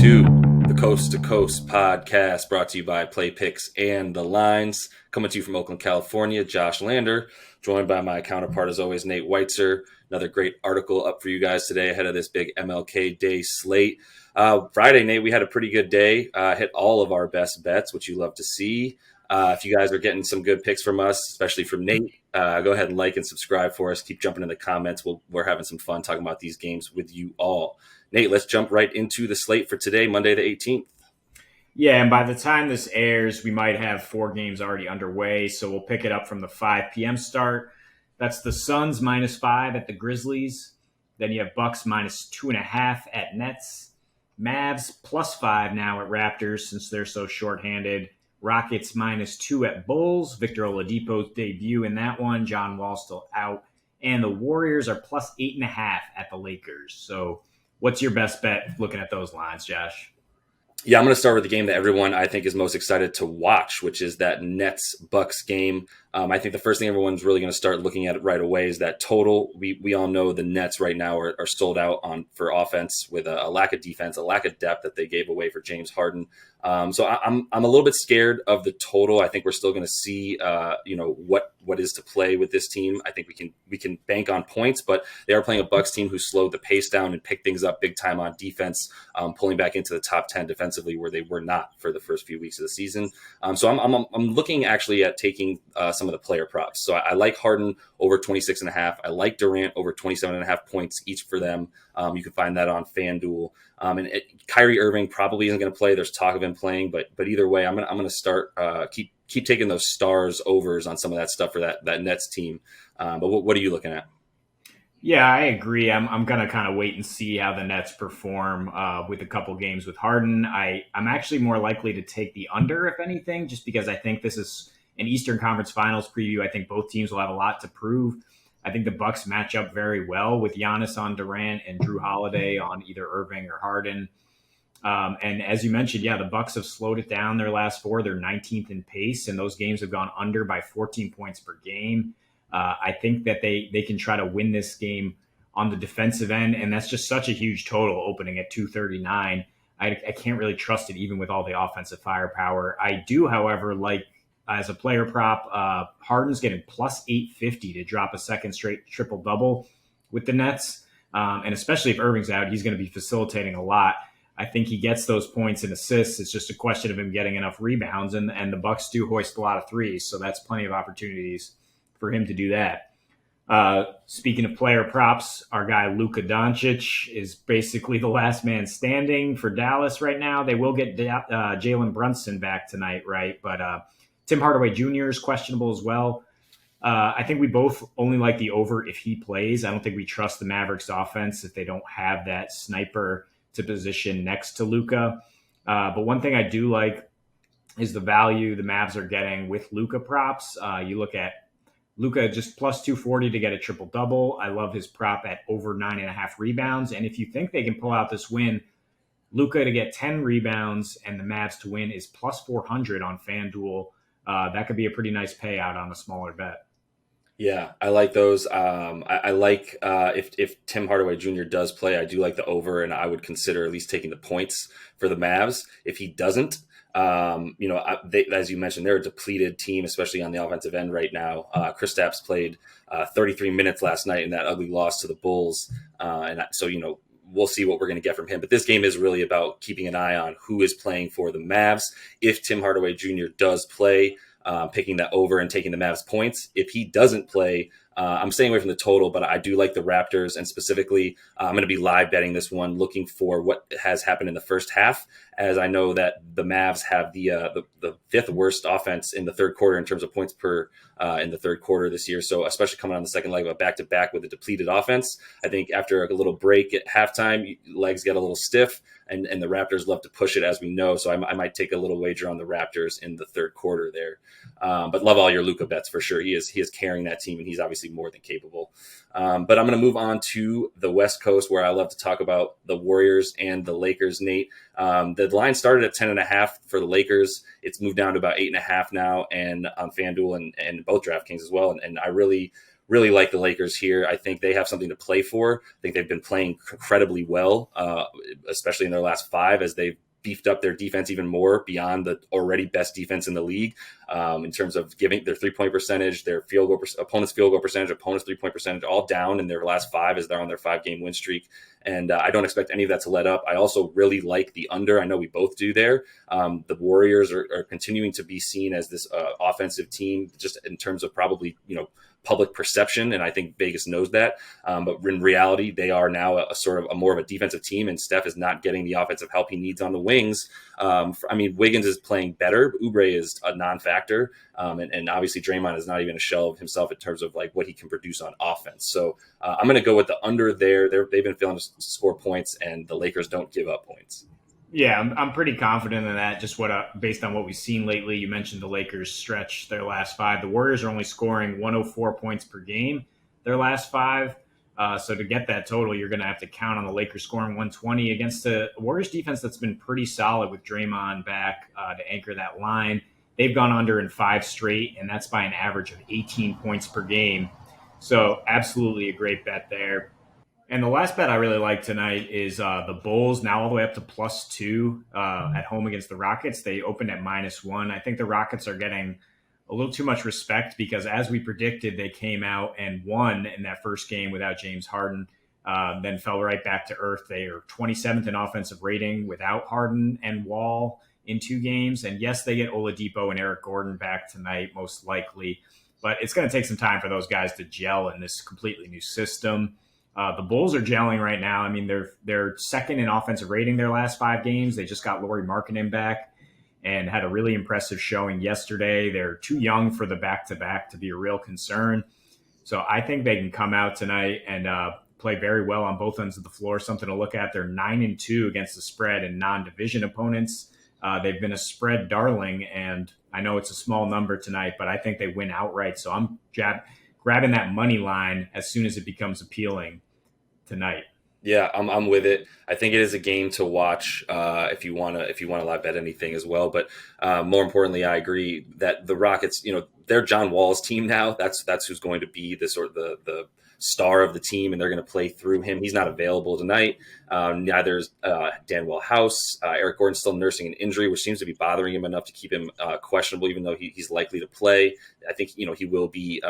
to the Coast to Coast podcast brought to you by Play Picks and the Lines. Coming to you from Oakland, California, Josh Lander, joined by my counterpart as always, Nate Weitzer. Another great article up for you guys today ahead of this big MLK Day slate. Friday, Nate, we had a pretty good day. Hit all of our best bets, which you love to see. If you guys are getting some good picks from us, especially from Nate, go ahead and like and subscribe for us. Keep jumping in the comments. We're having some fun talking about these games with you all. Nate, let's jump right into the slate for today, Monday the 18th. Yeah, and by the time this airs, we might have 4 games already underway, so we'll pick it up from the 5 p.m. start. That's the Suns -5 at the Grizzlies. Then you have Bucks -2.5 at Nets. Mavs +5 now at Raptors since they're so shorthanded. Rockets -2 at Bulls. Victor Oladipo's debut in that one. John Wall still out. And the Warriors are +8.5 at the Lakers. So what's your best bet looking at those lines, Josh? Yeah, I'm going to start with the game that everyone I think is most excited to watch, which is that Nets-Bucks game. I think the first thing everyone's really going to start looking at right away is that total. We all know the Nets right now are sold out for offense with a lack of defense, a lack of depth that they gave away for James Harden. So I'm a little bit scared of the total. I think we're still going to see what is to play with this team. I think we can bank on points, but they are playing a Bucks team who slowed the pace down and picked things up big time on defense, pulling back into the top 10 defensively where they were not for the first few weeks of the season. So I'm looking actually at taking some of the player props. So I like Harden over 26.5. I like Durant over 27.5 points each for them. You can find that on FanDuel. Kyrie Irving probably isn't going to play. There's talk of him playing, but either way, I'm going to start keep taking those stars overs on some of that stuff for that Nets team. But what are you looking at? Yeah, I agree. I'm going to kind of wait and see how the Nets perform with a couple games with Harden. I'm actually more likely to take the under, if anything, just because I think this is an Eastern Conference Finals preview. I think both teams will have a lot to prove. I think the Bucks match up very well with Giannis on Durant and Drew Holiday on either Irving or Harden. And as you mentioned, yeah, the Bucks have slowed it down their last 4. They're 19th in pace, and those games have gone under by 14 points per game. I think that they can try to win this game on the defensive end, and that's just such a huge total opening at 239. I can't really trust it even with all the offensive firepower. I do, however, like as a player prop, Harden's getting +850 to drop a second straight triple-double with the Nets. And especially if Irving's out, he's going to be facilitating a lot. I think he gets those points and assists. It's just a question of him getting enough rebounds, and the Bucks do hoist a lot of threes, so that's plenty of opportunities for him to do that. Speaking of player props, our guy Luka Doncic is basically the last man standing for Dallas right now. They will get Jalen Brunson back tonight, right? But Tim Hardaway Jr. is questionable as well. I think we both only like the over if he plays. I don't think we trust the Mavericks offense if they don't have that sniper to position next to Luka. But one thing I do like is the value the Mavs are getting with Luka props. You look at Luka just +240 to get a triple-double. I love his prop at over 9.5 rebounds. And if you think they can pull out this win, Luka to get 10 rebounds and the Mavs to win is +400 on FanDuel. That could be a pretty nice payout on a smaller bet. Yeah, I like those. I like if Tim Hardaway Jr. does play, I do like the over, and I would consider at least taking the points for the Mavs. If he doesn't, as you mentioned, they're a depleted team, especially on the offensive end right now. Kristaps played 33 minutes last night in that ugly loss to the Bulls, so we'll see what we're going to get from him. But this game is really about keeping an eye on who is playing for the Mavs. If Tim Hardaway Jr. does play, picking that over and taking the Mavs points. If he doesn't play, I'm staying away from the total, but I do like the Raptors, and specifically, I'm going to be live betting this one, looking for what has happened in the first half, as I know that the Mavs have the 5th worst offense in the third quarter in terms of points per in the third quarter this year. So especially coming on the second leg of a back-to-back with a depleted offense, I think after a little break at halftime, legs get a little stiff, and the Raptors love to push it, as we know. So I might take a little wager on the Raptors in the third quarter there. But love all your Luka bets for sure. He is carrying that team, and he's obviously more than capable. But I'm going to move on to the West Coast, where I love to talk about the Warriors and the Lakers, Nate. The line started at 10.5 for the Lakers. It's moved down to about 8.5 now, and on FanDuel and both DraftKings as well. And I really really like the Lakers here. I think they have something to play for. I think they've been playing incredibly well, especially in their last five, as they've beefed up their defense even more beyond the already best defense in the league, in terms of giving their 3-point percentage, their opponent's field goal percentage, opponent's 3-point percentage, all down in their last five as they're on their 5-game win streak. And I don't expect any of that to let up. I also really like the under. I know we both do there. The Warriors are continuing to be seen as this offensive team, just in terms of probably, public perception, and I think Vegas knows that. But in reality, they are now a sort of a more of a defensive team, and Steph is not getting the offensive help he needs on the wings. Wiggins is playing better. Oubre is a non-factor, and obviously Draymond is not even a shell of himself in terms of like what he can produce on offense. So I'm going to go with the under there. They've been failing to score points, and the Lakers don't give up points. Yeah, I'm pretty confident in that. Just based on what we've seen lately. You mentioned the Lakers stretch their last five. The Warriors are only scoring 104 points per game their last five. So to get that total, you're going to have to count on the Lakers scoring 120 against the Warriors defense that's been pretty solid with Draymond back to anchor that line. They've gone under in 5 straight, and that's by an average of 18 points per game. So absolutely a great bet there. And the last bet I really like tonight is the Bulls, now all the way up to +2 at home against the Rockets. They opened at -1. I think the Rockets are getting a little too much respect because, as we predicted, they came out and won in that first game without James Harden, then fell right back to earth. They are 27th in offensive rating without Harden and Wall in 2 games. And yes, they get Oladipo and Eric Gordon back tonight, most likely. But it's going to take some time for those guys to gel in this completely new system. The Bulls are gelling right now. I mean, they're second in offensive rating their last 5 games. They just got Lauri Markkanen back and had a really impressive showing yesterday. They're too young for the back-to-back to be a real concern. So I think they can come out tonight and play very well on both ends of the floor. Something to look at. They're 9-2 against the spread in non-division opponents. They've been a spread darling, and I know it's a small number tonight, but I think they win outright. So I'm grabbing that money line as soon as it becomes appealing tonight. Yeah, I'm with it. I think it is a game to watch if you want to live bet anything as well. But more importantly, I agree that the Rockets, they're John Wall's team now. That's who's going to be the sort of the star of the team, and they're going to play through him. He's not available tonight. Neither is Danwell House. Eric Gordon's still nursing an injury, which seems to be bothering him enough to keep him questionable, even though he's likely to play. I think he will be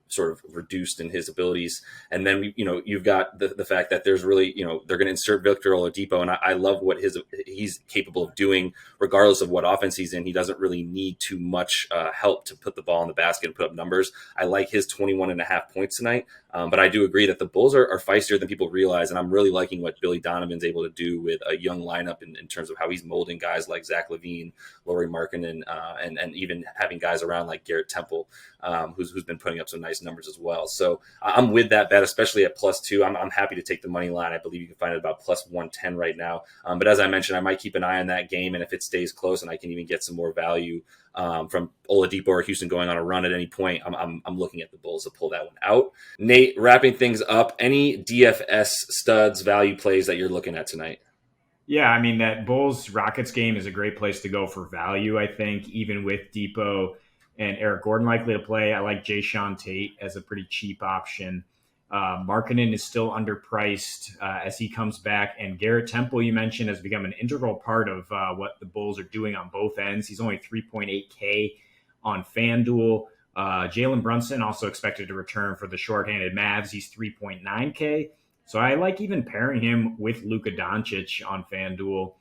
sort of reduced in his abilities. And then, you've got the fact that there's really, they're going to insert Victor Oladipo. And I love what he's capable of doing, regardless of what offense he's in. He doesn't really need too much help to put the ball in the basket and put up numbers. I like his 21.5 points tonight. But I do agree that the Bulls are feistier than people realize. And I'm really liking what Billy Donovan's able to do with a young lineup in terms of how he's molding guys like Zach LaVine, Lauri Markkanen, and even having guys around like Garrett Temple, who's been putting up some nice numbers as well. So I'm with that bet, especially at +2. I'm happy to take the money line. I believe you can find it about +110 right now. But as I mentioned, I might keep an eye on that game. And if it stays close and I can even get some more value from Oladipo or Houston going on a run at any point, I'm looking at the Bulls to pull that one out. Nate, wrapping things up, any DFS studs value plays that you're looking at tonight? Yeah, I mean, that Bulls-Rockets game is a great place to go for value, I think, even with Depot and Eric Gordon likely to play. I like Jayshawn Tate as a pretty cheap option. Markkanen is still underpriced as he comes back. And Garrett Temple, you mentioned, has become an integral part of what the Bulls are doing on both ends. He's only 3.8K on FanDuel. Jalen Brunson also expected to return for the shorthanded Mavs. He's 3.9K. So I like even pairing him with Luka Doncic on FanDuel.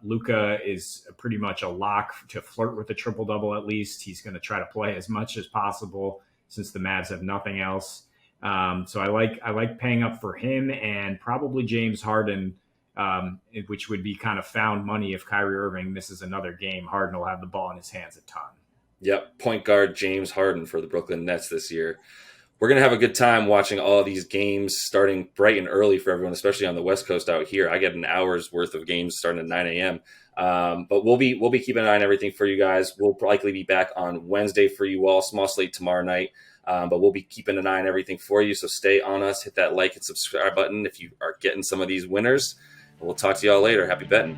Luka is pretty much a lock to flirt with a triple-double at least. He's going to try to play as much as possible since the Mavs have nothing else. So I like paying up for him and probably James Harden, which would be kind of found money if Kyrie Irving misses another game. Harden will have the ball in his hands a ton. Yep, point guard James Harden for the Brooklyn Nets this year. We're going to have a good time watching all these games starting bright and early for everyone, especially on the West Coast out here. I get an hour's worth of games starting at 9 a.m. But we'll be keeping an eye on everything for you guys. We'll likely be back on Wednesday for you all, small slate tomorrow night. But we'll be keeping an eye on everything for you. So stay on us, hit that like and subscribe button if you are getting some of these winners. And we'll talk to y'all later. Happy betting.